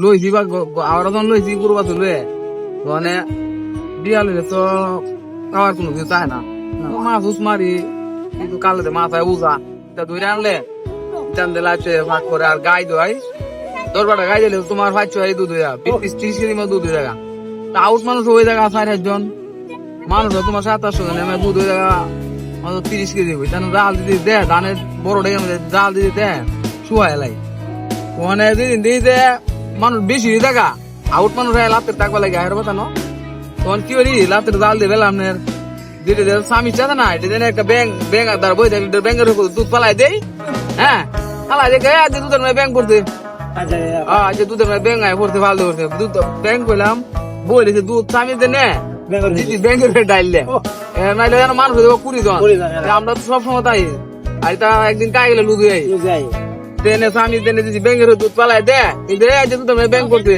লইছি বা আবার যখন লইছি গরু বাছু লয়ে মানে বিয়ালে তো খাওয়ার কোনো কিছু চায় না মাছ উস মারি কিন্তু কালে মাথায় উজা তা ধরে আনলে চান দিলে আছে ভাগ করে আর গাই দোয়াই 10-12টা গাই দিলে তোমার 5 দুধ হয়ে 20-30 কেজি মতো দুধ হয়ে যাগা তা আউট মানুষ ওই জায়গা 4-5 জন মানুষ তোমার 700-800 জন এমন দুধ হয়ে যাগা 30 কেজি হই তাহলে জাল দিদি দে ধানের বড় ডেকে মধ্যে জাল দিদি দে শুয়া এলাই ওখানে দিদি দিদি মানুষ বেশি হয়ে থাকা আউট মানুষ লাতের টাকা লাগে আয়ের কথা না তখন কি করি লাতের জাল দিয়ে বেলা আপনার দিদি স্বামী চাতে না এটা একটা ব্যাংক আর বই থাকে ব্যাংকের উপর দুধ পালাই দেই হ্যাঁ পালাই দেখে আজ দুধের মেয়ে ব্যাংক করতে আজ দুধের মেয়ে ব্যাংক আয় করতে ভালো করতে দুধ ব্যাংক করলাম বই রেখে দুধ স্বামী দেনে ব্যাংকের ডাইলে নাইলে যেন মানুষ 20 জন আমরা তো সবসময় তাই আর তা একদিন কাই গেলে লুধু ট্রেনে স্বামী দেনে ব্যাংকের দুধ পালাই দে আজ দুধের মেয়ে ব্যাংক করতে